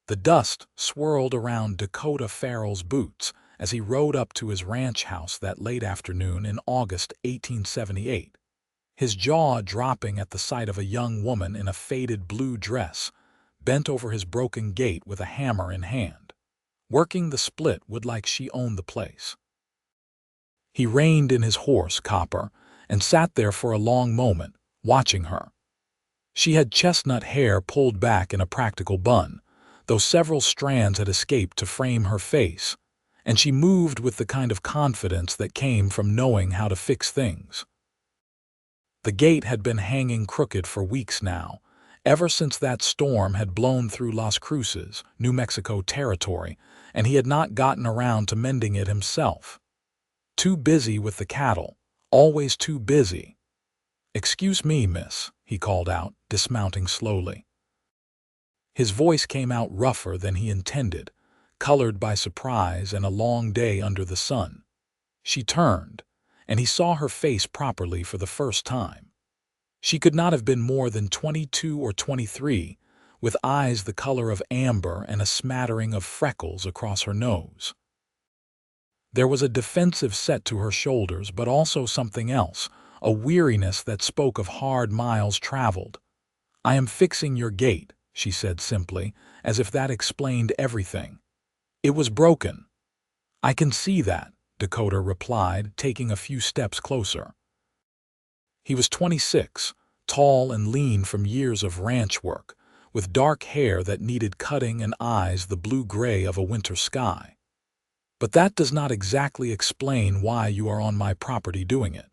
The dust swirled around Dakota Farrell's boots as he rode up to his ranch house that late afternoon in August 1878, his jaw dropping at the sight of a young woman in a faded blue dress, bent over his broken gate with a hammer in hand, working the split wood like she owned the place. He reined in his horse, Copper, and sat there for a long moment, watching her. She had chestnut hair pulled back in a practical bun, though several strands had escaped to frame her face, and she moved with the kind of confidence that came from knowing how to fix things. The gate had been hanging crooked for weeks now, ever since that storm had blown through Las Cruces, New Mexico territory, and he had not gotten around to mending it himself. Too busy with the cattle, always too busy. "Excuse me, miss," he called out, dismounting slowly. His voice came out rougher than he intended, colored by surprise and a long day under the sun. She turned, and he saw her face properly for the first time. She could not have been more than 22 or 23, with eyes the color of amber and a smattering of freckles across her nose. There was a defensive set to her shoulders, but also something else, a weariness that spoke of hard miles traveled. "I am fixing your gate," she said simply, as if that explained everything. "It was broken." "I can see that," Dakota replied, taking a few steps closer. He was 26, tall and lean from years of ranch work, with dark hair that needed cutting and eyes the blue-gray of a winter sky. "But that does not exactly explain why you are on my property doing it."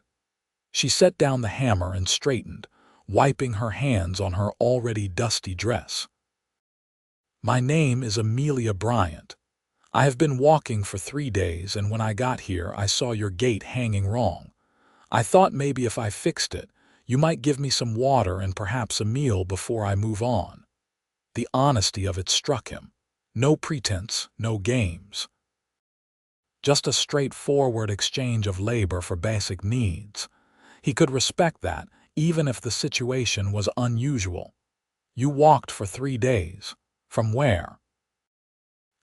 She set down the hammer and straightened, wiping her hands on her already dusty dress. "My name is Amelia Bryant. I have been walking for 3 days, and when I got here I saw your gate hanging wrong. I thought maybe if I fixed it, you might give me some water and perhaps a meal before I move on." The honesty of it struck him. No pretense, no games. Just a straightforward exchange of labor for basic needs. He could respect that, even if the situation was unusual. "You walked for 3 days. From where?"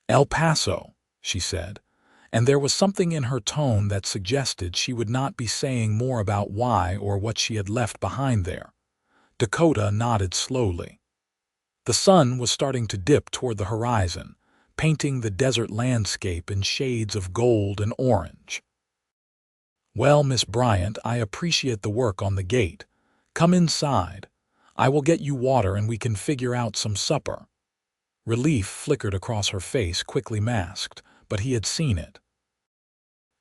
"El Paso," she said, and there was something in her tone that suggested she would not be saying more about why or what she had left behind there. Dakota nodded slowly. The sun was starting to dip toward the horizon, painting the desert landscape in shades of gold and orange. "Well, Miss Bryant, I appreciate the work on the gate. Come inside. I will get you water and we can figure out some supper." Relief flickered across her face, quickly masked, but he had seen it.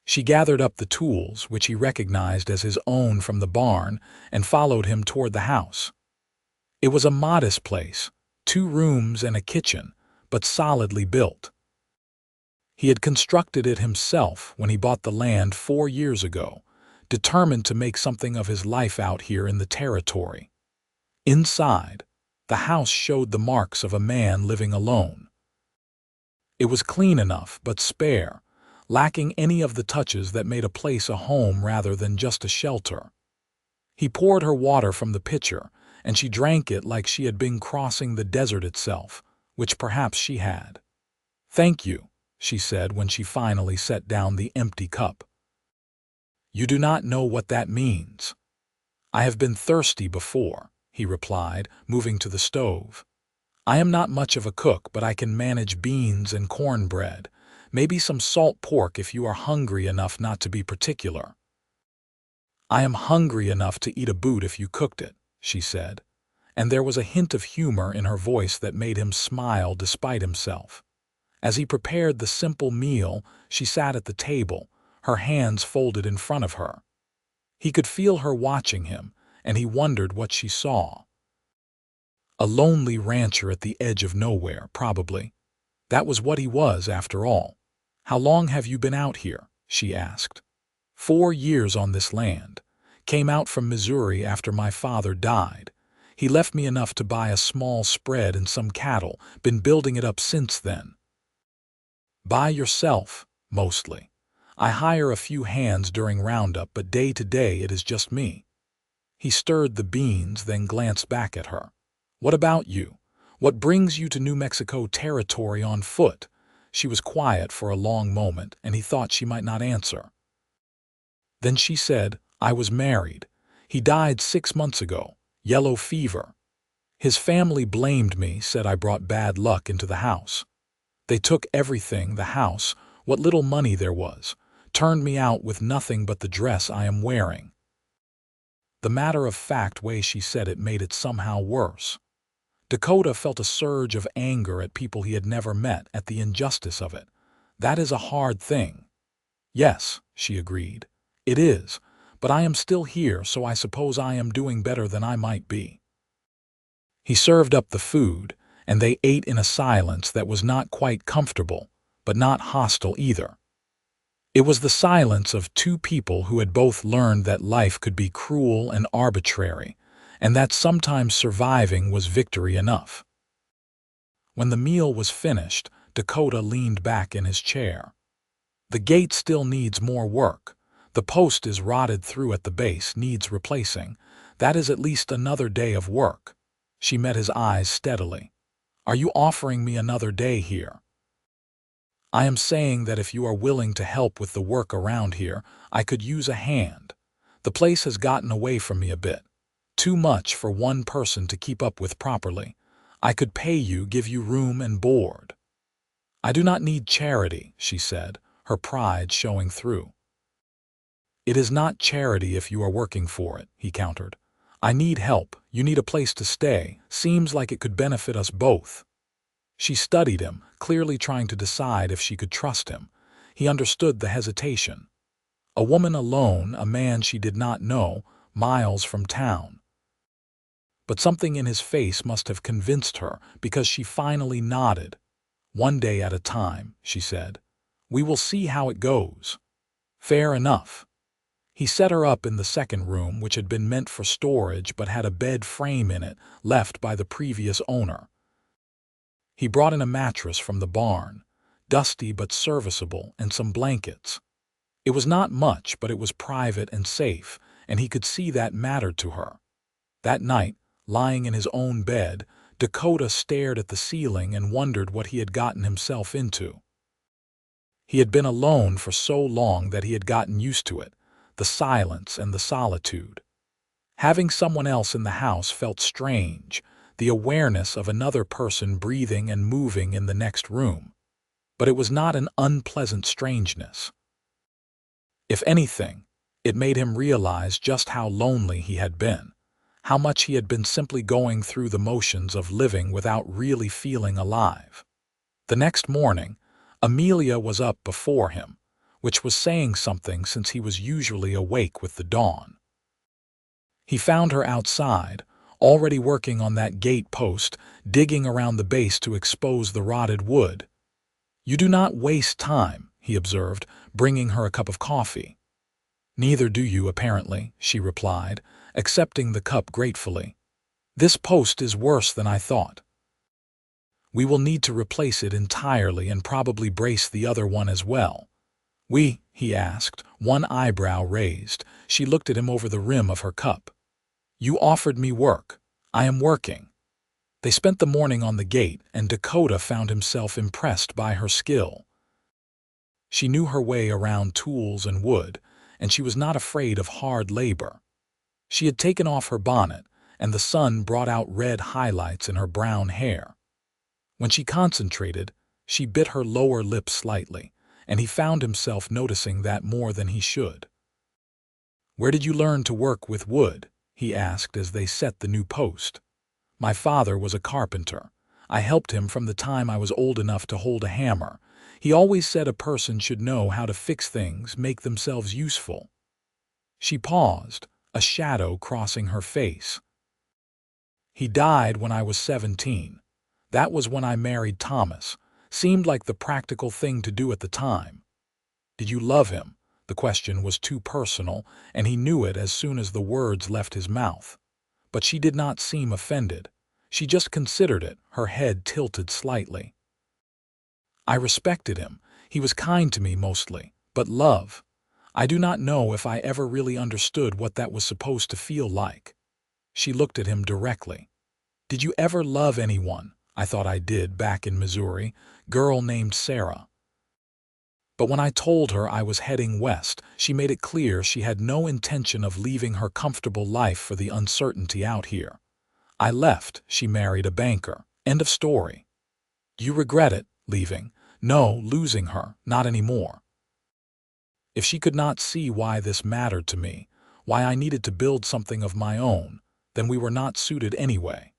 She gathered up the tools, which he recognized as his own from the barn, and followed him toward the house. It was a modest place, 2 rooms and a kitchen, but solidly built. He had constructed it himself when he bought the land 4 years ago, determined to make something of his life out here in the territory. Inside, the house showed the marks of a man living alone. It was clean enough but spare, lacking any of the touches that made a place a home rather than just a shelter. He poured her water from the pitcher, and she drank it like she had been crossing the desert itself, which perhaps she had. "Thank you," she said when she finally set down the empty cup. "You do not know what that means." "I have been thirsty before," he replied, moving to the stove. "I am not much of a cook, but I can manage beans and cornbread, maybe some salt pork if you are hungry enough not to be particular." "I am hungry enough to eat a boot if you cooked it," she said, and there was a hint of humor in her voice that made him smile despite himself. As he prepared the simple meal, she sat at the table, her hands folded in front of her. He could feel her watching him, and he wondered what she saw. A lonely rancher at the edge of nowhere, probably. That was what he was, after all. "How long have you been out here?" she asked. 4 years on this land. Came out from Missouri after my father died. He left me enough to buy a small spread and some cattle, been building it up since then." "By yourself, mostly. I hire a few hands during roundup, but day to day it is just me." He stirred the beans, then glanced back at her. "What about you? What brings you to New Mexico territory on foot? She was quiet for a long moment, and he thought she might not answer. Then she said, I was married. He died 6 months ago. Yellow fever. His family blamed me, said I brought bad luck into the house. They took everything, the house, what little money there was, turned me out with nothing but the dress I am wearing. The matter-of-fact way she said it made it somehow worse. Dakota felt a surge of anger at people he had never met, at the injustice of it. That is a hard thing. Yes, she agreed. It is, but I am still here, so I suppose I am doing better than I might be. He served up the food, and they ate in a silence that was not quite comfortable, but not hostile either. It was the silence of two people who had both learned that life could be cruel and arbitrary, and that sometimes surviving was victory enough. When the meal was finished, Dakota leaned back in his chair. The gate still needs more work. The post is rotted through at the base, needs replacing. That is at least another day of work. She met his eyes steadily. Are you offering me another day here? I am saying that if you are willing to help with the work around here, I could use a hand. The place has gotten away from me a bit. Too much for one person to keep up with properly. I could pay you, give you room and board. I do not need charity, she said, her pride showing through. It is not charity if you are working for it, he countered. I need help. You need a place to stay. Seems like it could benefit us both. She studied him, clearly trying to decide if she could trust him. He understood the hesitation. A woman alone, a man she did not know, miles from town. But something in his face must have convinced her, because she finally nodded. One day at a time, she said. We will see how it goes. Fair enough. He set her up in the second room, which had been meant for storage but had a bed frame in it, left by the previous owner. He brought in a mattress from the barn, dusty but serviceable, and some blankets. It was not much, but it was private and safe, and he could see that mattered to her. That night, lying in his own bed, Dakota stared at the ceiling and wondered what he had gotten himself into. He had been alone for so long that he had gotten used to it, the silence and the solitude. Having someone else in the house felt strange, the awareness of another person breathing and moving in the next room. But it was not an unpleasant strangeness. If anything, it made him realize just how lonely he had been, how much he had been simply going through the motions of living without really feeling alive. The next morning, Amelia was up before him, which was saying something since he was usually awake with the dawn. He found her outside, already working on that gate post, digging around the base to expose the rotted wood. You do not waste time, he observed, bringing her a cup of coffee. Neither do you, apparently, she replied, accepting the cup gratefully. This post is worse than I thought. We will need to replace it entirely and probably brace the other one as well. He asked, one eyebrow raised. She looked at him over the rim of her cup. You offered me work. I am working. They spent the morning on the gate, and Dakota found himself impressed by her skill. She knew her way around tools and wood, and she was not afraid of hard labor. She had taken off her bonnet, and the sun brought out red highlights in her brown hair. When she concentrated, she bit her lower lip slightly, and he found himself noticing that more than he should. Where did you learn to work with wood? He asked as they set the new post. My father was a carpenter. I helped him from the time I was old enough to hold a hammer. He always said a person should know how to fix things, make themselves useful. She paused, a shadow crossing her face. He died when I was 17. That was when I married Thomas. Seemed like the practical thing to do at the time. Did you love him? The question was too personal, and he knew it as soon as the words left his mouth. But she did not seem offended. She just considered it, her head tilted slightly. I respected him. He was kind to me mostly. But love, I do not know if I ever really understood what that was supposed to feel like. She looked at him directly. Did you ever love anyone? I thought I did back in Missouri. Girl named Sarah. But when I told her I was heading west, she made it clear she had no intention of leaving her comfortable life for the uncertainty out here. I left. She married a banker. End of story. You regret it, leaving? No, losing her. Not anymore. If she could not see why this mattered to me, why I needed to build something of my own, then we were not suited anyway.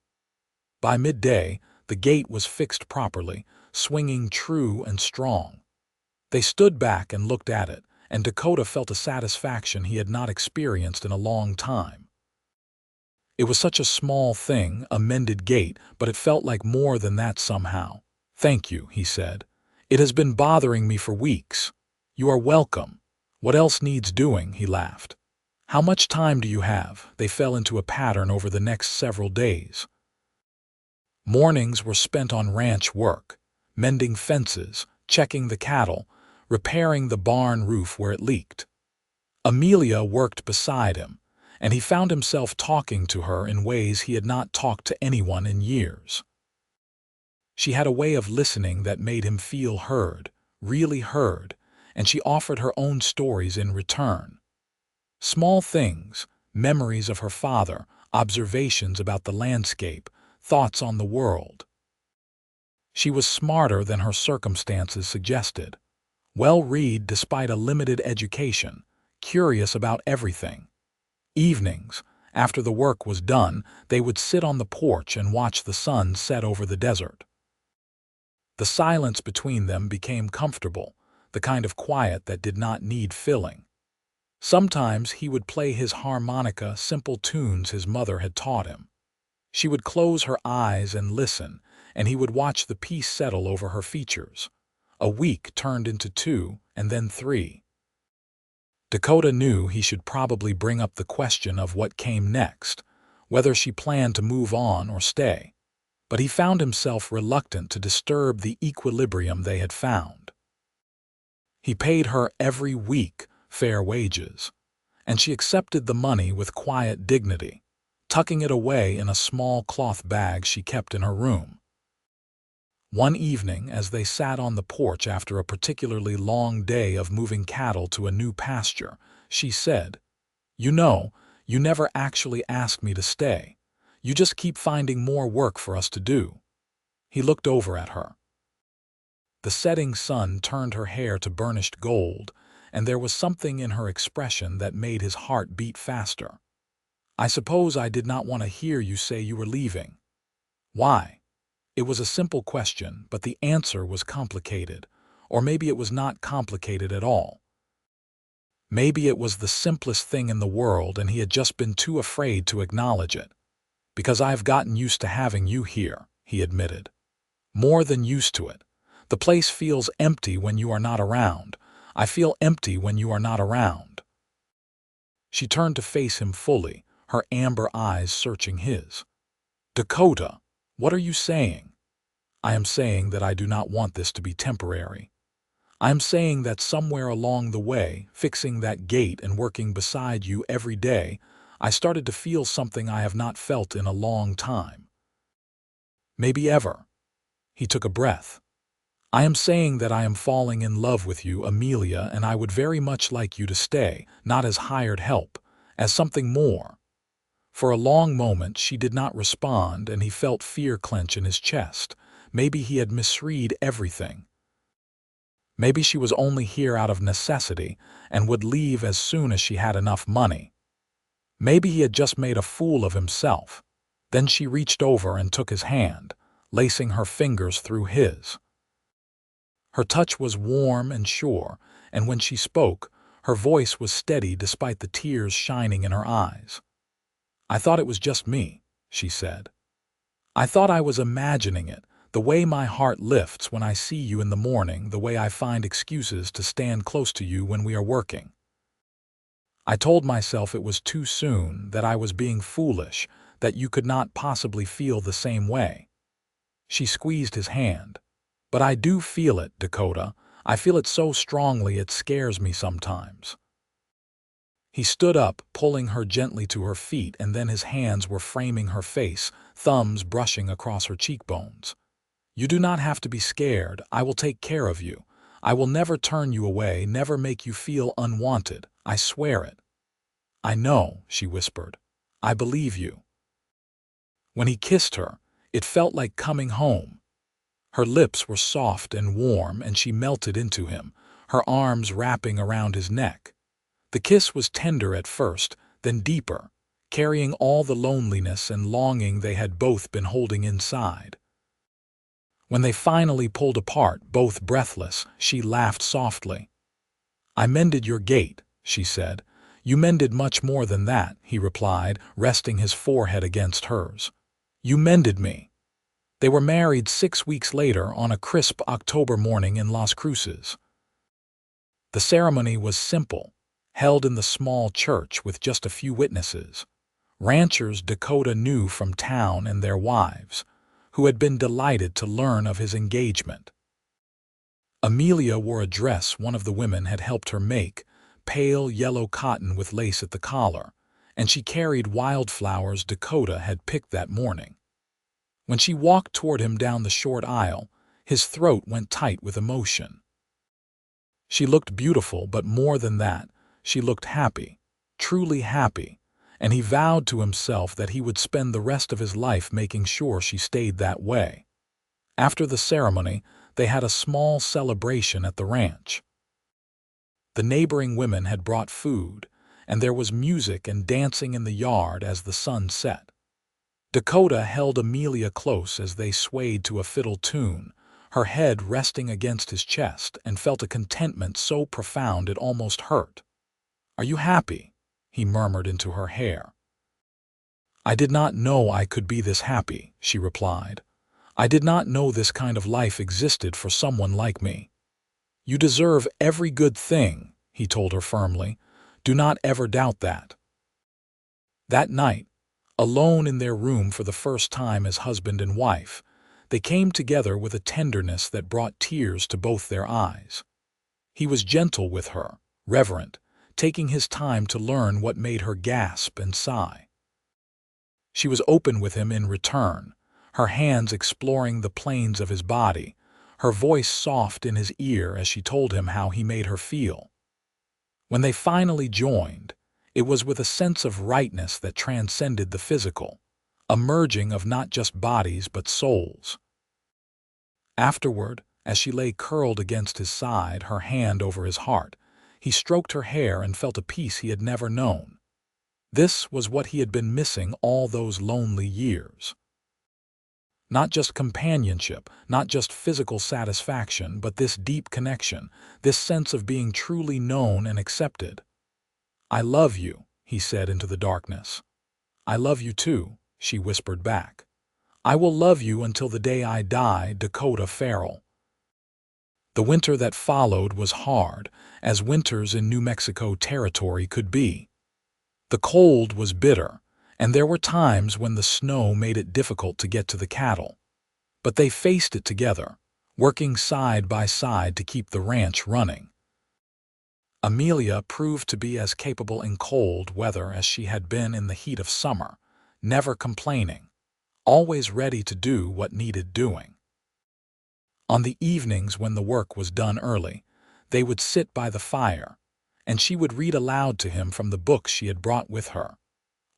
By midday, the gate was fixed properly, swinging true and strong. They stood back and looked at it, and Dakota felt a satisfaction he had not experienced in a long time. It was such a small thing, a mended gate, but it felt like more than that somehow. "Thank you," he said. "It has been bothering me for weeks." "You are welcome. What else needs doing?" he laughed. "How much time do you have?" They fell into a pattern over the next several days. Mornings were spent on ranch work, mending fences, checking the cattle, repairing the barn roof where it leaked. Amelia worked beside him, and he found himself talking to her in ways he had not talked to anyone in years. She had a way of listening that made him feel heard, really heard, and she offered her own stories in return. Small things, memories of her father, observations about the landscape, thoughts on the world. She was smarter than her circumstances suggested. Well-read despite a limited education, curious about everything. Evenings, after the work was done, they would sit on the porch and watch the sun set over the desert. The silence between them became comfortable, the kind of quiet that did not need filling. Sometimes he would play his harmonica, simple tunes his mother had taught him. She would close her eyes and listen, and he would watch the peace settle over her features. A week turned into 2, and then 3. Dakota knew he should probably bring up the question of what came next, whether she planned to move on or stay. But he found himself reluctant to disturb the equilibrium they had found. He paid her every week fair wages, and she accepted the money with quiet dignity, tucking it away in a small cloth bag she kept in her room. One evening, as they sat on the porch after a particularly long day of moving cattle to a new pasture, she said, "You know, you never actually asked me to stay. You just keep finding more work for us to do." He looked over at her. The setting sun turned her hair to burnished gold, and there was something in her expression that made his heart beat faster. "I suppose I did not want to hear you say you were leaving." "Why?" It was a simple question, but the answer was complicated. Or maybe it was not complicated at all. Maybe it was the simplest thing in the world and he had just been too afraid to acknowledge it. "Because I've gotten used to having you here," he admitted. "More than used to it. The place feels empty when you are not around. I feel empty when you are not around." She turned to face him fully, her amber eyes searching his. "Dakota, what are you saying?" "I am saying that I do not want this to be temporary. I am saying that somewhere along the way, fixing that gate and working beside you every day, I started to feel something I have not felt in a long time. Maybe ever." He took a breath. "I am saying that I am falling in love with you, Amelia, and I would very much like you to stay, not as hired help, as something more." For a long moment she did not respond, and he felt fear clench in his chest. Maybe he had misread everything. Maybe she was only here out of necessity and would leave as soon as she had enough money. Maybe he had just made a fool of himself. Then she reached over and took his hand, lacing her fingers through his. Her touch was warm and sure, and when she spoke, her voice was steady despite the tears shining in her eyes. "I thought it was just me," she said. "I thought I was imagining it, the way my heart lifts when I see you in the morning, the way I find excuses to stand close to you when we are working. I told myself it was too soon, that I was being foolish, that you could not possibly feel the same way." She squeezed his hand. "But I do feel it, Dakota. I feel it so strongly it scares me sometimes." He stood up, pulling her gently to her feet, and then his hands were framing her face, thumbs brushing across her cheekbones. You do not have to be scared. I will take care of you. I will never turn you away, never make you feel unwanted. I swear it." "I know," she whispered. "I believe you." When he kissed her, it felt like coming home. Her lips were soft and warm, and she melted into him, her arms wrapping around his neck. The kiss was tender at first, then deeper, carrying all the loneliness and longing they had both been holding inside. When they finally pulled apart, both breathless, she laughed softly. "I mended your gait," she said. "You mended much more than that," he replied, resting his forehead against hers. "You mended me." They were married 6 weeks later on a crisp October morning in Las Cruces. The ceremony was simple, held in the small church with just a few witnesses. Ranchers Dakota knew from town and their wives, who had been delighted to learn of his engagement. Amelia wore a dress one of the women had helped her make, pale yellow cotton with lace at the collar, and she carried wildflowers Dakota had picked that morning. When she walked toward him down the short aisle, his throat went tight with emotion. She looked beautiful, but more than that, she looked happy, truly happy, and he vowed to himself that he would spend the rest of his life making sure she stayed that way. After the ceremony, they had a small celebration at the ranch. The neighboring women had brought food, and there was music and dancing in the yard as the sun set. Dakota held Amelia close as they swayed to a fiddle tune, her head resting against his chest, and felt a contentment so profound it almost hurt. "Are you happy?" he murmured into her hair. "I did not know I could be this happy," she replied. "I did not know this kind of life existed for someone like me." "You deserve every good thing," he told her firmly. "Do not ever doubt that." That night, alone in their room for the first time as husband and wife, they came together with a tenderness that brought tears to both their eyes. He was gentle with her, reverent, taking his time to learn what made her gasp and sigh. She was open with him in return, her hands exploring the planes of his body, her voice soft in his ear as she told him how he made her feel. When they finally joined, it was with a sense of rightness that transcended the physical, a merging of not just bodies but souls. Afterward, as she lay curled against his side, her hand over his heart, he stroked her hair and felt a peace he had never known. This was what he had been missing all those lonely years. Not just companionship, not just physical satisfaction, but this deep connection, this sense of being truly known and accepted. "I love you," he said into the darkness. "I love you too," she whispered back. "I will love you until the day I die." Dakota Farrell. The winter that followed was hard, as winters in New Mexico territory could be. The cold was bitter, and there were times when the snow made it difficult to get to the cattle. But they faced it together, working side by side to keep the ranch running. Amelia proved to be as capable in cold weather as she had been in the heat of summer, never complaining, always ready to do what needed doing. On the evenings when the work was done early, they would sit by the fire, and she would read aloud to him from the books she had brought with her,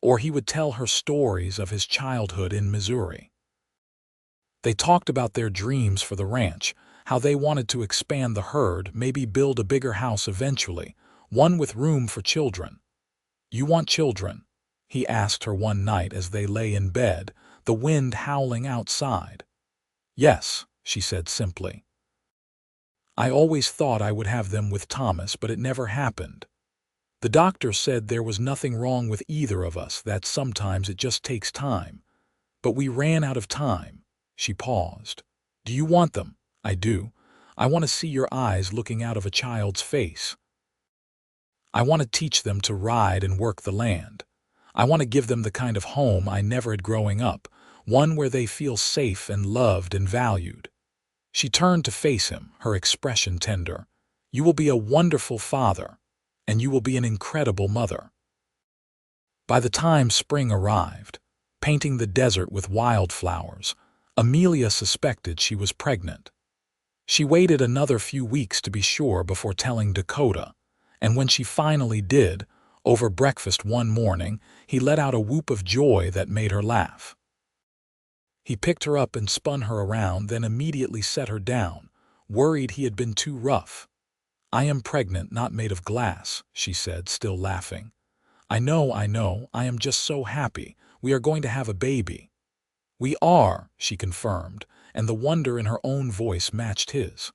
or he would tell her stories of his childhood in Missouri. They talked about their dreams for the ranch, how they wanted to expand the herd, maybe build a bigger house eventually, one with room for children. "You want children?" he asked her one night as they lay in bed, the wind howling outside. "Yes," she said simply. "I always thought I would have them with Thomas, but it never happened. The doctor said there was nothing wrong with either of us, that sometimes it just takes time. But we ran out of time." She paused. "Do you want them?" "I do. I want to see your eyes looking out of a child's face. I want to teach them to ride and work the land. I want to give them the kind of home I never had growing up, one where they feel safe and loved and valued." She turned to face him, her expression tender. "You will be a wonderful father, and you will be an incredible mother." By the time spring arrived, painting the desert with wildflowers, Amelia suspected she was pregnant. She waited another few weeks to be sure before telling Dakota, and when she finally did, over breakfast one morning, he let out a whoop of joy that made her laugh. He picked her up and spun her around, then immediately set her down, worried he had been too rough. "I am pregnant, not made of glass," she said, still laughing. I know, I am just so happy. We are going to have a baby." "We are," she confirmed, and the wonder in her own voice matched his.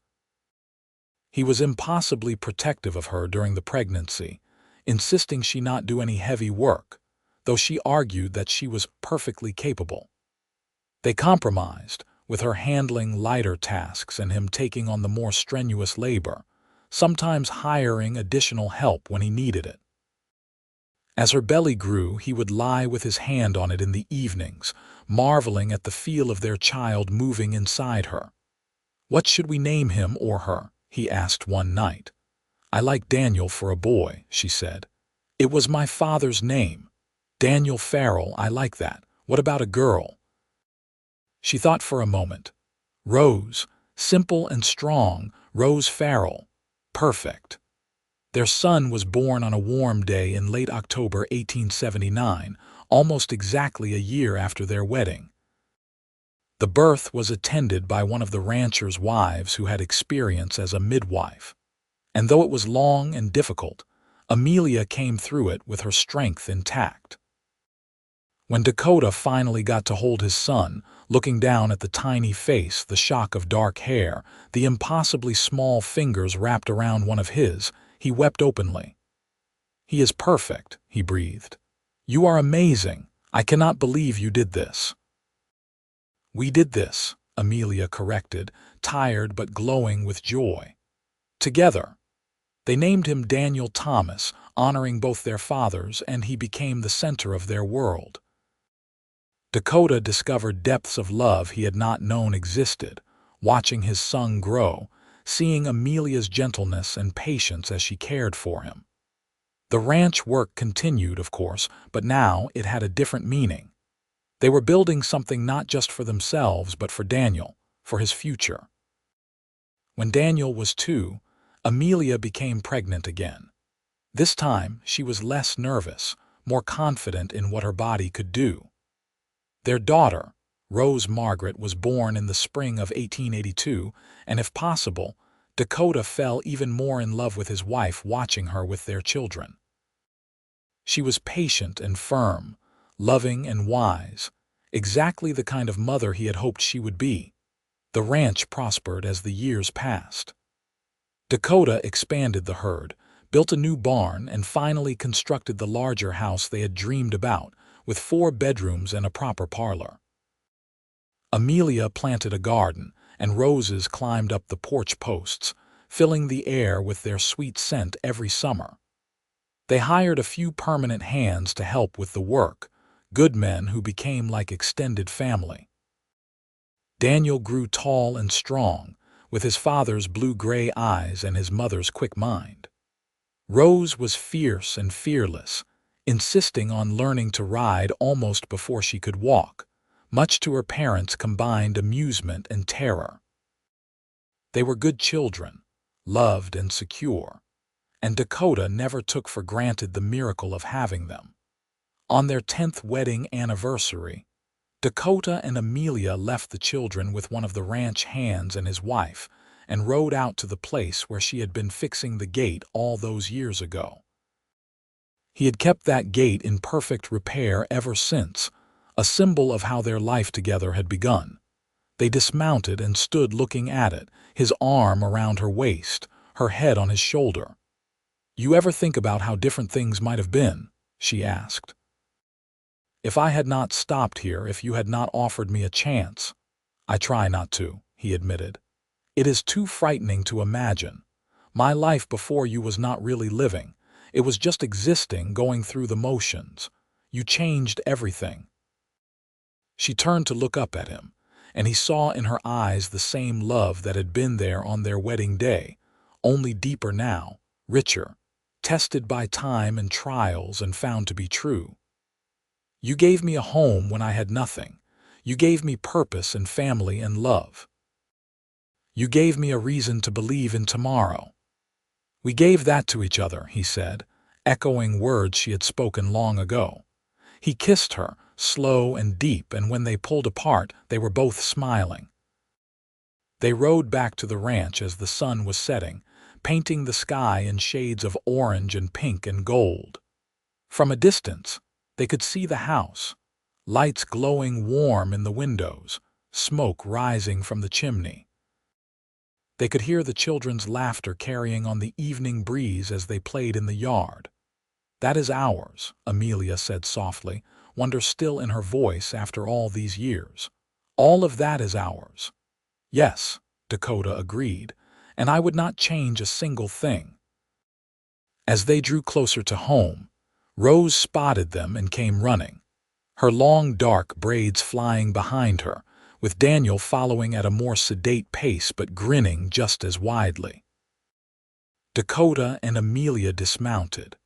He was impossibly protective of her during the pregnancy, insisting she not do any heavy work, though she argued that she was perfectly capable. They compromised, with her handling lighter tasks and him taking on the more strenuous labor, sometimes hiring additional help when he needed it. As her belly grew, he would lie with his hand on it in the evenings, marveling at the feel of their child moving inside her. "What should we name him or her?" he asked one night. "I like Daniel for a boy," she said. "It was my father's name. Daniel Farrell, I like that. What about a girl?" She thought for a moment. Rose, simple and strong, Rose Farrell. Perfect. Their son was born on a warm day in late October 1879, almost exactly a year after their wedding. The birth was attended by one of the rancher's wives who had experience as a midwife. And though it was long and difficult, Amelia came through it with her strength intact. When Dakota finally got to hold his son, looking down at the tiny face, the shock of dark hair, the impossibly small fingers wrapped around one of his, he wept openly. "He is perfect," he breathed. "You are amazing. I cannot believe you did this." "We did this," Amelia corrected, tired but glowing with joy. "Together." They named him Daniel Thomas, honoring both their fathers, and he became the center of their world. Dakota discovered depths of love he had not known existed, watching his son grow, seeing Amelia's gentleness and patience as she cared for him. The ranch work continued, of course, but now it had a different meaning. They were building something not just for themselves, but for Daniel, for his future. When Daniel was 2, Amelia became pregnant again. This time, she was less nervous, more confident in what her body could do. Their daughter, Rose Margaret, was born in the spring of 1882, and if possible, Dakota fell even more in love with his wife watching her with their children. She was patient and firm, loving and wise, exactly the kind of mother he had hoped she would be. The ranch prospered as the years passed. Dakota expanded the herd, built a new barn, and finally constructed the larger house they had dreamed about, with 4 bedrooms and a proper parlor. Amelia planted a garden, and roses climbed up the porch posts, filling the air with their sweet scent every summer. They hired a few permanent hands to help with the work, good men who became like extended family. Daniel grew tall and strong, with his father's blue-gray eyes and his mother's quick mind. Rose was fierce and fearless, insisting on learning to ride almost before she could walk, much to her parents' combined amusement and terror. They were good children, loved and secure, and Dakota never took for granted the miracle of having them. On their 10th wedding anniversary, Dakota and Amelia left the children with one of the ranch hands and his wife, and rode out to the place where she had been fixing the gate all those years ago. He had kept that gate in perfect repair ever since, a symbol of how their life together had begun. They dismounted and stood looking at it, his arm around her waist, her head on his shoulder. "You ever think about how different things might have been?" she asked. "If I had not stopped here, if you had not offered me a chance." "I try not to," he admitted. "It is too frightening to imagine. My life before you was not really living. It was just existing, going through the motions. You changed everything." She turned to look up at him, and he saw in her eyes the same love that had been there on their wedding day, only deeper now, richer, tested by time and trials and found to be true. "You gave me a home when I had nothing. You gave me purpose and family and love. You gave me a reason to believe in tomorrow. We gave that to each other, he said, echoing words she had spoken long ago. He kissed her, slow and deep, and when they pulled apart, they were both smiling. They rode back to the ranch as the sun was setting, painting the sky in shades of orange and pink and gold. From a distance, they could see the house, lights glowing warm in the windows, smoke rising from the chimney. They could hear the children's laughter carrying on the evening breeze as they played in the yard. "That is ours," Amelia said softly, wonder still in her voice after all these years. "All of that is ours." "Yes," Dakota agreed, "and I would not change a single thing." As they drew closer to home, Rose spotted them and came running, her long dark braids flying behind her, with Daniel following at a more sedate pace but grinning just as widely. Dakota and Amelia dismounted,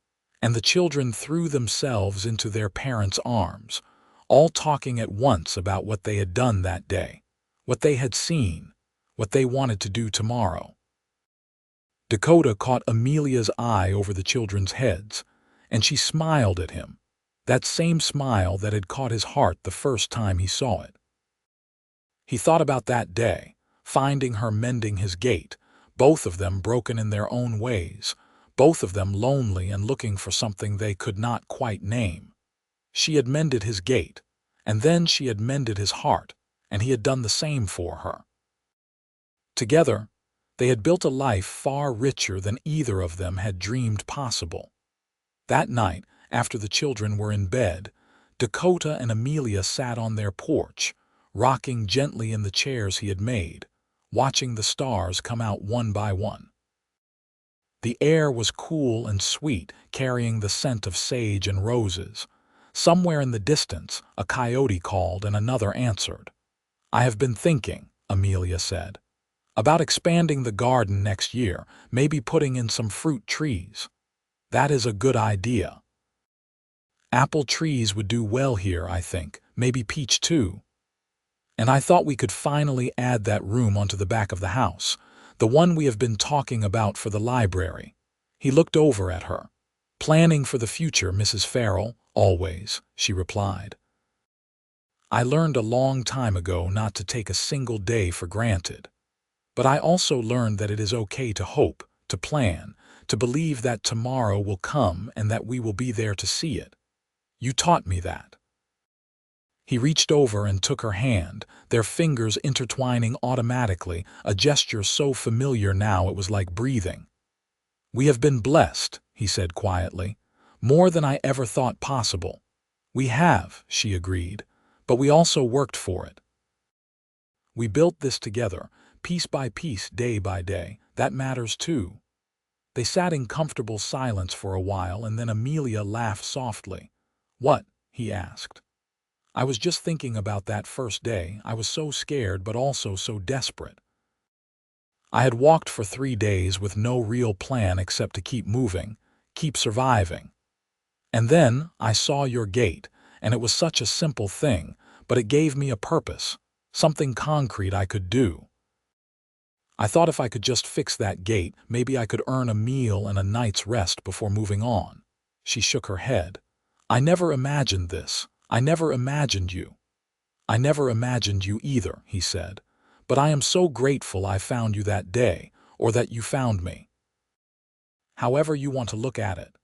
and the children threw themselves into their parents' arms, all talking at once about what they had done that day, what they had seen, what they wanted to do tomorrow. Dakota caught Amelia's eye over the children's heads, and she smiled at him, that same smile that had caught his heart the first time he saw it. He thought about that day, finding her mending his gate, both of them broken in their own ways, both of them lonely and looking for something they could not quite name. She had mended his gate, and then she had mended his heart, and he had done the same for her. Together, they had built a life far richer than either of them had dreamed possible. That night, after the children were in bed, Dakota and Amelia sat on their porch, rocking gently in the chairs he had made, watching the stars come out one by one. The air was cool and sweet, carrying the scent of sage and roses. Somewhere in the distance, a coyote called and another answered. "I have been thinking," Amelia said, "about expanding the garden next year, maybe putting in some fruit trees." "That is a good idea. Apple trees would do well here, I think, maybe peach too. And I thought we could finally add that room onto the back of the house, the one we have been talking about for the library." He looked over at her. "Planning for the future, Mrs. Farrell, always," she replied. "I learned a long time ago not to take a single day for granted. But I also learned that it is okay to hope, to plan, to believe that tomorrow will come and that we will be there to see it. You taught me that." He reached over and took her hand, their fingers intertwining automatically, a gesture so familiar now it was like breathing. "We have been blessed," he said quietly, "more than I ever thought possible." "We have," she agreed, "but we also worked for it. We built this together, piece by piece, day by day. That matters too." They sat in comfortable silence for a while, and then Amelia laughed softly. "What?" he asked. "I was just thinking about that first day. I was so scared but also so desperate. I had walked for 3 days with no real plan except to keep moving, keep surviving. And then I saw your gate, and it was such a simple thing, but it gave me a purpose, something concrete I could do. I thought if I could just fix that gate, maybe I could earn a meal and a night's rest before moving on." She shook her head. "I never imagined this. I never imagined you." "I never imagined you either," he said. "But I am so grateful I found you that day, or that you found me. However you want to look at it.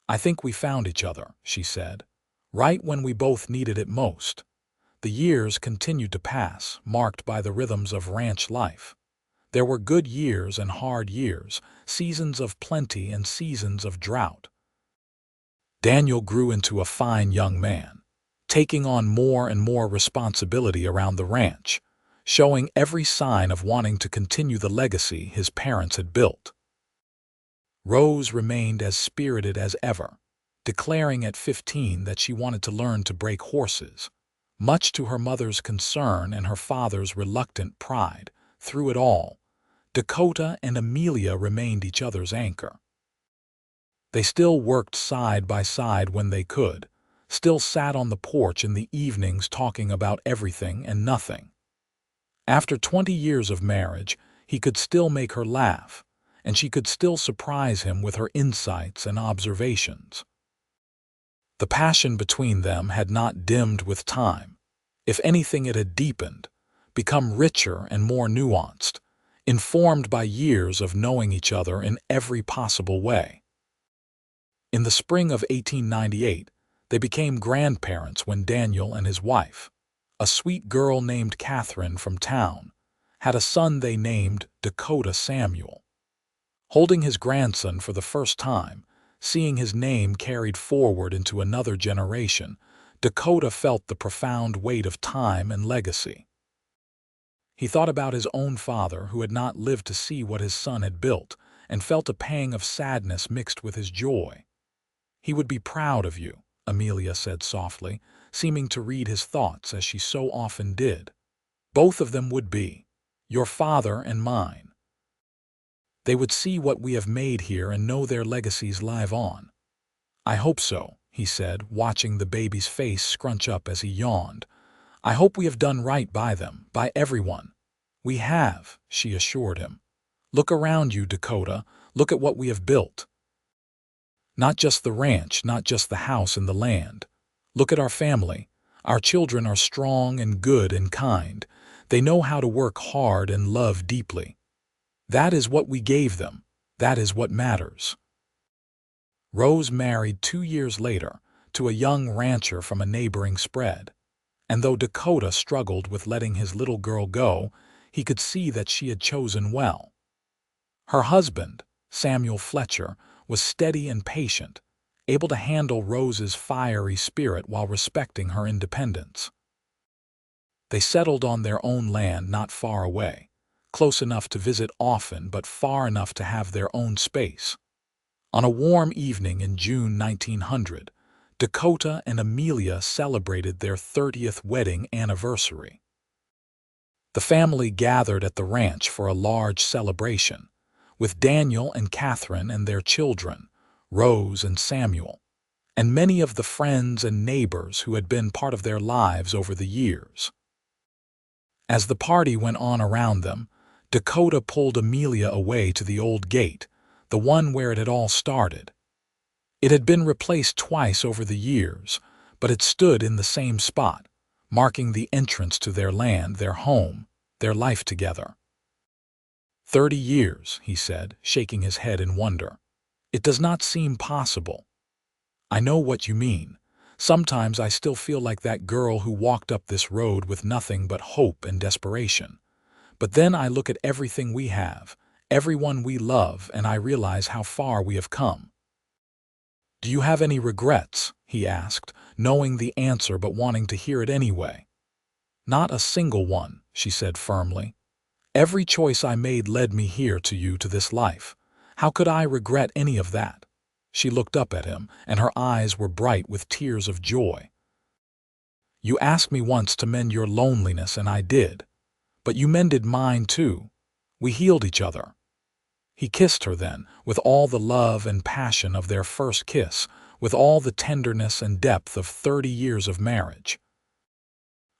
I think we found each other," she said, "right when we both needed it most." The years continued to pass, marked by the rhythms of ranch life. There were good years and hard years, seasons of plenty and seasons of drought. Daniel grew into a fine young man, taking on more and more responsibility around the ranch, showing every sign of wanting to continue the legacy his parents had built. Rose remained as spirited as ever, declaring at 15 that she wanted to learn to break horses. Much to her mother's concern and her father's reluctant pride, through it all, Dakota and Amelia remained each other's anchor. They still worked side by side when they could, still sat on the porch in the evenings talking about everything and nothing. After 20 years of marriage, he could still make her laugh, and she could still surprise him with her insights and observations. The passion between them had not dimmed with time. If anything, it had deepened, become richer and more nuanced, informed by years of knowing each other in every possible way. In the spring of 1898, they became grandparents when Daniel and his wife, a sweet girl named Catherine from town, had a son they named Dakota Samuel. Holding his grandson for the first time, seeing his name carried forward into another generation, Dakota felt the profound weight of time and legacy. He thought about his own father who had not lived to see what his son had built, and felt a pang of sadness mixed with his joy. "He would be proud of you," Amelia said softly, seeming to read his thoughts as she so often did. "Both of them would be. Your father and mine. They would see what we have made here and know their legacies live on." "I hope so," he said, watching the baby's face scrunch up as he yawned. "I hope we have done right by them, by everyone." "We have," she assured him. "Look around you, Dakota. Look at what we have built. Not just the ranch, not just the house and the land. Look at our family. Our children are strong and good and kind. They know how to work hard and love deeply. That is what we gave them. That is what matters." Rose married 2 years later to a young rancher from a neighboring spread, and though Dakota struggled with letting his little girl go, he could see that she had chosen well. Her husband, Samuel Fletcher, was steady and patient, able to handle Rose's fiery spirit while respecting her independence. They settled on their own land not far away, close enough to visit often but far enough to have their own space. On a warm evening in June 1900, Dakota and Amelia celebrated their 30th wedding anniversary. The family gathered at the ranch for a large celebration, with Daniel and Catherine and their children, Rose and Samuel, and many of the friends and neighbors who had been part of their lives over the years. As the party went on around them, Dakota pulled Amelia away to the old gate, the one where it had all started. It had been replaced twice over the years, but it stood in the same spot, marking the entrance to their land, their home, their life together. 30 years, he said, shaking his head in wonder. "It does not seem possible." "I know what you mean. Sometimes I still feel like that girl who walked up this road with nothing but hope and desperation. But then I look at everything we have, everyone we love, and I realize how far we have come." "Do you have any regrets?" he asked, knowing the answer but wanting to hear it anyway. "Not a single one," she said firmly. "Every choice I made led me here to you, to this life. How could I regret any of that?" She looked up at him, and her eyes were bright with tears of joy. "You asked me once to mend your loneliness, and I did. But you mended mine too. We healed each other." He kissed her then, with all the love and passion of their first kiss, with all the tenderness and depth of 30 years of marriage.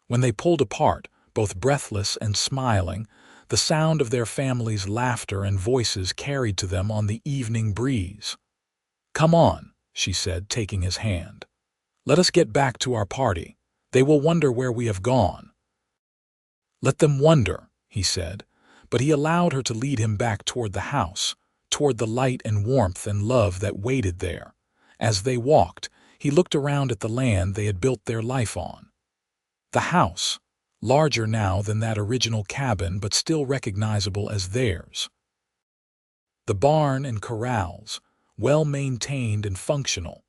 When they pulled apart, both breathless and smiling, the sound of their family's laughter and voices carried to them on the evening breeze. "Come on," she said, taking his hand. "Let us get back to our party. They will wonder where we have gone." "Let them wonder," he said, but he allowed her to lead him back toward the house, toward the light and warmth and love that waited there. As they walked, he looked around at the land they had built their life on. The house, larger now than that original cabin but still recognizable as theirs. The barn and corrals, well-maintained and functional.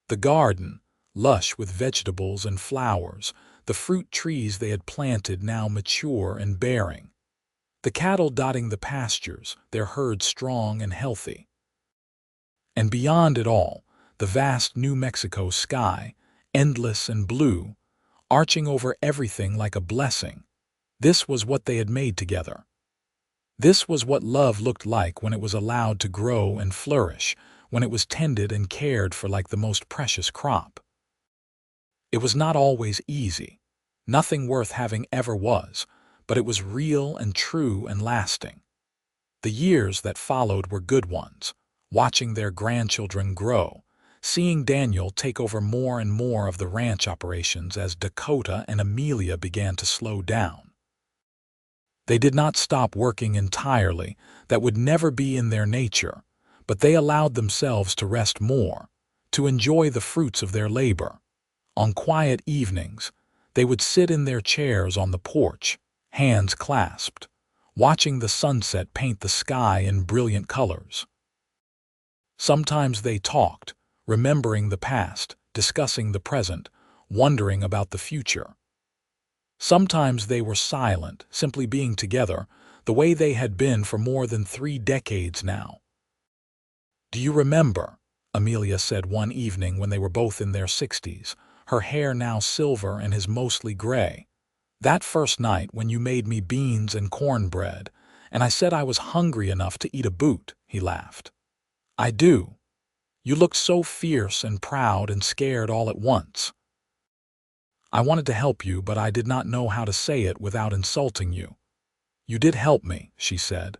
The garden, lush with vegetables and flowers, the fruit trees they had planted now mature and bearing. The cattle dotting the pastures, their herd strong and healthy. And beyond it all, the vast New Mexico sky, endless and blue, arching over everything like a blessing. This was what they had made together. This was what love looked like when it was allowed to grow and flourish, when it was tended and cared for like the most precious crop. It was not always easy. Nothing worth having ever was, but it was real and true and lasting. The years that followed were good ones, watching their grandchildren grow, seeing Daniel take over more and more of the ranch operations as Dakota and Amelia began to slow down. They did not stop working entirely, that would never be in their nature, but they allowed themselves to rest more, to enjoy the fruits of their labor. On quiet evenings, they would sit in their chairs on the porch, hands clasped, watching the sunset paint the sky in brilliant colors. Sometimes they talked, remembering the past, discussing the present, wondering about the future. Sometimes they were silent, simply being together, the way they had been for more than 3 decades now. "Do you remember?" Amelia said one evening when they were both in their 60s, her hair now silver and his mostly gray. "That first night when you made me beans and cornbread, and I said I was hungry enough to eat a boot," he laughed. "I do. You looked so fierce and proud and scared all at once. I wanted to help you, but I did not know how to say it without insulting you. You did help me," she said.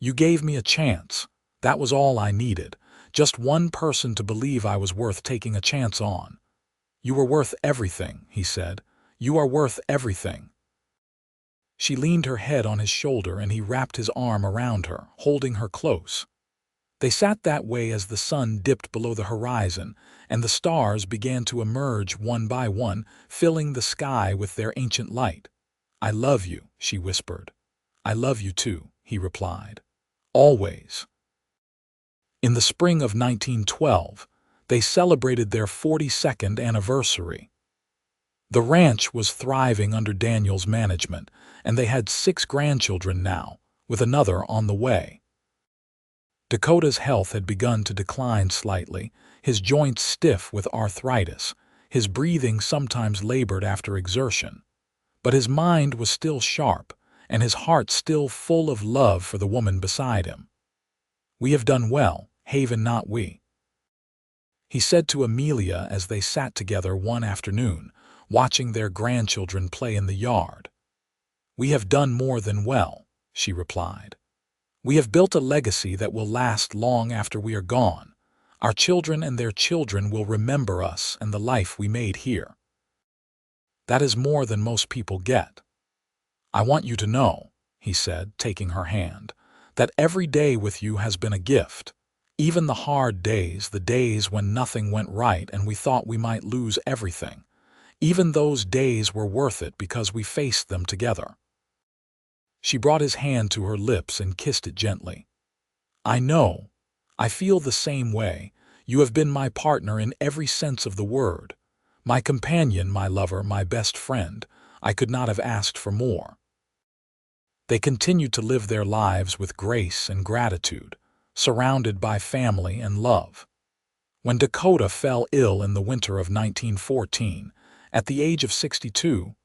"You gave me a chance. That was all I needed. Just one person to believe I was worth taking a chance on." "You were worth everything," he said. "You are worth everything." She leaned her head on his shoulder and he wrapped his arm around her, holding her close. They sat that way as the sun dipped below the horizon and the stars began to emerge one by one, filling the sky with their ancient light. "I love you," she whispered. "I love you too," he replied. "Always." In the spring of 1912, they celebrated their 42nd anniversary. The ranch was thriving under Daniel's management, and they had 6 grandchildren now, with another on the way. Dakota's health had begun to decline slightly, his joints stiff with arthritis, his breathing sometimes labored after exertion. But his mind was still sharp, and his heart still full of love for the woman beside him. "We have done well, Haven not we," he said to Amelia as they sat together one afternoon, watching their grandchildren play in the yard. "We have done more than well," she replied. "We have built a legacy that will last long after we are gone. Our children and their children will remember us and the life we made here. That is more than most people get. I want you to know," he said, taking her hand, "that every day with you has been a gift. Even the hard days, the days when nothing went right and we thought we might lose everything, even those days were worth it because we faced them together." She brought his hand to her lips and kissed it gently. "I know. I feel the same way. You have been my partner in every sense of the word. My companion, my lover, my best friend. I could not have asked for more." They continued to live their lives with grace and gratitude, surrounded by family and love. When Dakota fell ill in the winter of 1914, at the age of 62,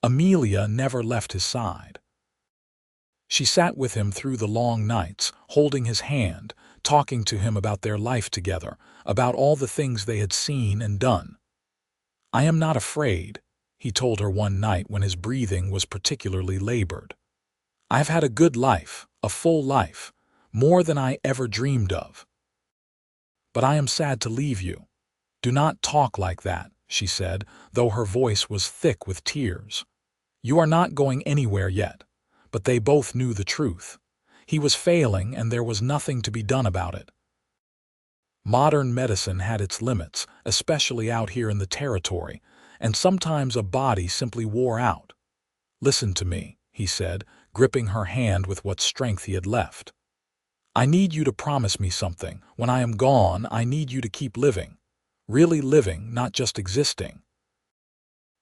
Amelia never left his side. She sat with him through the long nights, holding his hand, talking to him about their life together, about all the things they had seen and done. "I am not afraid," he told her one night when his breathing was particularly labored. "I've had a good life, a full life, more than I ever dreamed of. But I am sad to leave you." "Do not talk like that," she said, though her voice was thick with tears. "You are not going anywhere yet." But they both knew the truth. He was failing and there was nothing to be done about it. Modern medicine had its limits, especially out here in the territory, and sometimes a body simply wore out. "Listen to me," he said, gripping her hand with what strength he had left. "I need you to promise me something. When I am gone, I need you to keep living. Really living, not just existing.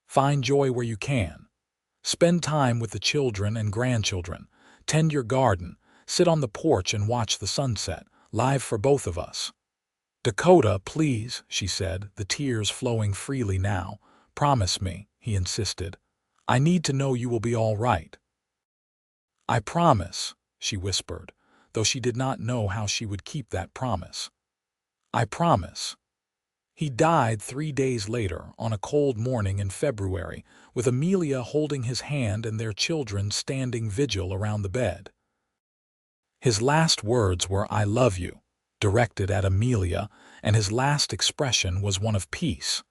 Find joy where you can. Spend time with the children and grandchildren. Tend your garden. Sit on the porch and watch the sunset. Live for both of us." "Dakota, please," she said, the tears flowing freely now. "Promise me," he insisted. "I need to know you will be all right." "I promise," she whispered, though she did not know how she would keep that promise. "I promise." He died 3 days later, on a cold morning in February, with Amelia holding his hand and their children standing vigil around the bed. His last words were, "I love you," directed at Amelia, and his last expression was one of peace.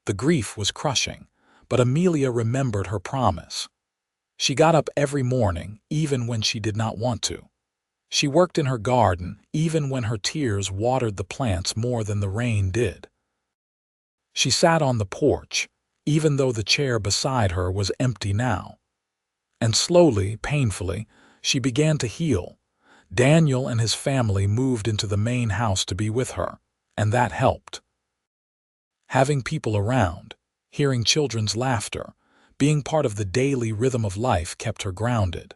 The grief was crushing, but Amelia remembered her promise. She got up every morning, even when she did not want to. She worked in her garden, even when her tears watered the plants more than the rain did. She sat on the porch, even though the chair beside her was empty now. And slowly, painfully, she began to heal. Daniel and his family moved into the main house to be with her, and that helped. Having people around, hearing children's laughter, being part of the daily rhythm of life kept her grounded.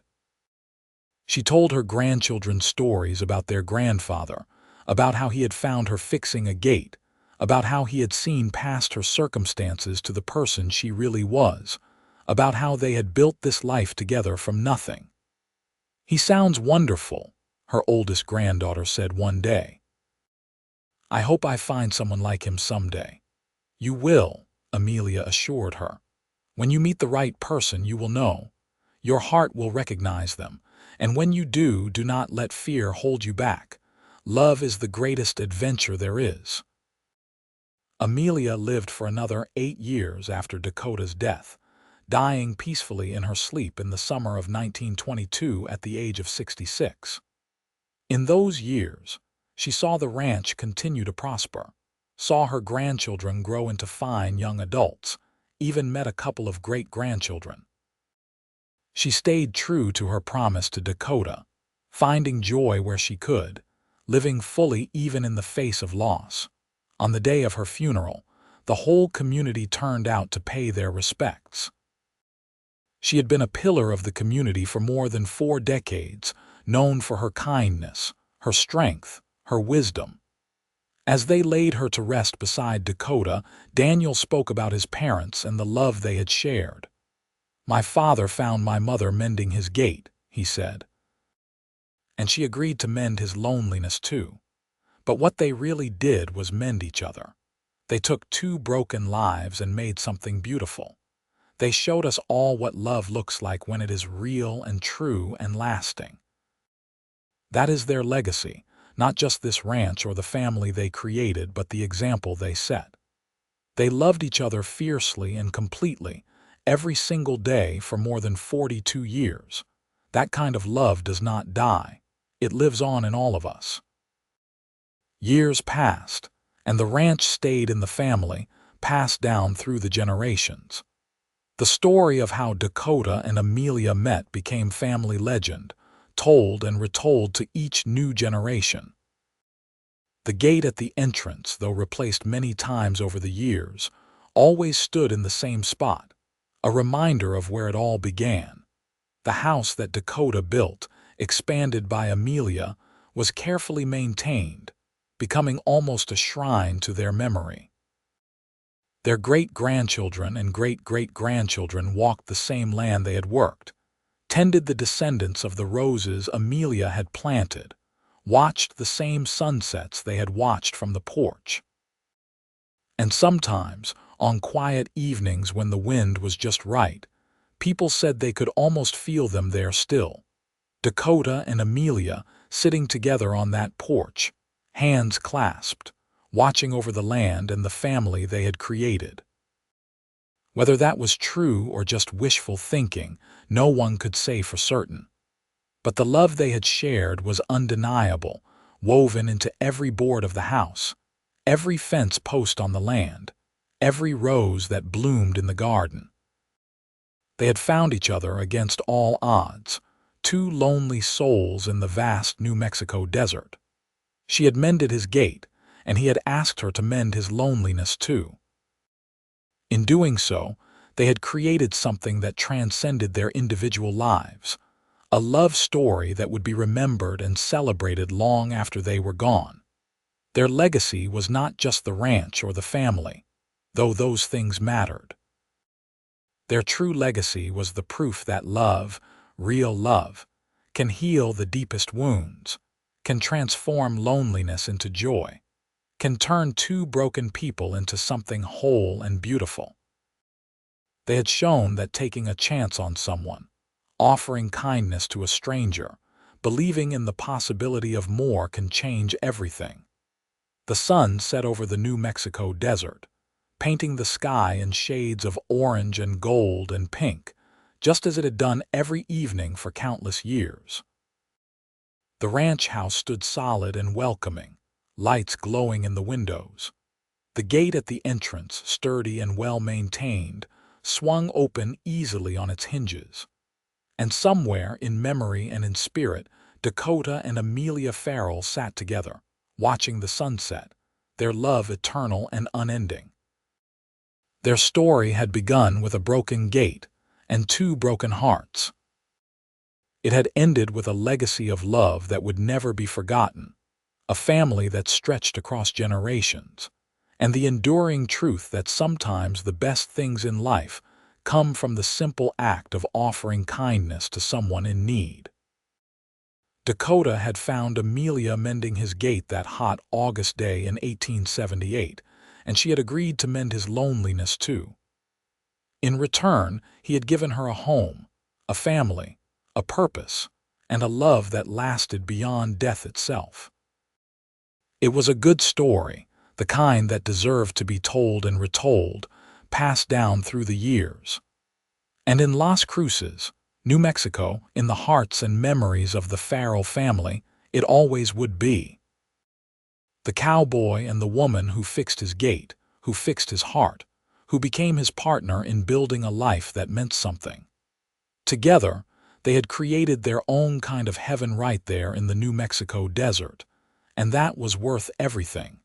She told her grandchildren stories about their grandfather, about how he had found her fixing a gate, about how he had seen past her circumstances to the person she really was, about how they had built this life together from nothing. "He sounds wonderful," her oldest granddaughter said one day. "I hope I find someone like him someday." "You will," Amelia assured her. "When you meet the right person, you will know. Your heart will recognize them, and when you do, do not let fear hold you back. Love is the greatest adventure there is." Amelia lived for another 8 years after Dakota's death, dying peacefully in her sleep in the summer of 1922 at the age of 66. In those years, she saw the ranch continue to prosper, saw her grandchildren grow into fine young adults, even met a couple of great-grandchildren. She stayed true to her promise to Dakota, finding joy where she could, living fully even in the face of loss. On the day of her funeral, the whole community turned out to pay their respects. She had been a pillar of the community for more than 4 decades, known for her kindness, her strength, her wisdom. As they laid her to rest beside Dakota, Daniel spoke about his parents and the love they had shared. "My father found my mother mending his gate," he said. "And she agreed to mend his loneliness too. But what they really did was mend each other. They took 2 broken lives and made something beautiful. They showed us all what love looks like when it is real and true and lasting." That is their legacy, not just this ranch or the family they created, but the example they set. They loved each other fiercely and completely, every single day for more than 42 years. That kind of love does not die. It lives on in all of us. Years passed, and the ranch stayed in the family, passed down through the generations. The story of how Dakota and Amelia met became family legend, told and retold to each new generation. The gate at the entrance, though replaced many times over the years, always stood in the same spot, a reminder of where it all began. The house that Dakota built, expanded by Amelia, was carefully maintained, becoming almost a shrine to their memory. Their great-grandchildren and great-great-grandchildren walked the same land they had worked, tended the descendants of the roses Amelia had planted, watched the same sunsets they had watched from the porch. And sometimes, on quiet evenings when the wind was just right, people said they could almost feel them there still. Dakota and Amelia sitting together on that porch, hands clasped, watching over the land and the family they had created. Whether that was true or just wishful thinking, no one could say for certain. But the love they had shared was undeniable, woven into every board of the house, every fence post on the land, every rose that bloomed in the garden. They had found each other against all odds, 2 lonely souls in the vast New Mexico desert. She had mended his gate, and he had asked her to mend his loneliness too. In doing so, they had created something that transcended their individual lives, a love story that would be remembered and celebrated long after they were gone. Their legacy was not just the ranch or the family, though those things mattered. Their true legacy was the proof that love, real love, can heal the deepest wounds, can transform loneliness into joy, can turn two broken people into something whole and beautiful. They had shown that taking a chance on someone, offering kindness to a stranger, believing in the possibility of more can change everything. The sun set over the New Mexico desert, painting the sky in shades of orange and gold and pink, just as it had done every evening for countless years. The ranch house stood solid and welcoming, lights glowing in the windows. The gate at the entrance, sturdy and well-maintained, swung open easily on its hinges. And somewhere, in memory and in spirit, Dakota and Amelia Farrell sat together, watching the sunset, their love eternal and unending. Their story had begun with a broken gate and two broken hearts. It had ended with a legacy of love that would never be forgotten, a family that stretched across generations, and the enduring truth that sometimes the best things in life come from the simple act of offering kindness to someone in need. Dakota had found Amelia mending his gate that hot August day in 1878, and she had agreed to mend his loneliness too. In return, he had given her a home, a family, a purpose, and a love that lasted beyond death itself. It was a good story, the kind that deserved to be told and retold, passed down through the years. And in Las Cruces, New Mexico, in the hearts and memories of the Farrell family, it always would be. The cowboy and the woman who fixed his gate, who fixed his heart, who became his partner in building a life that meant something. Together, they had created their own kind of heaven right there in the New Mexico desert, and that was worth everything.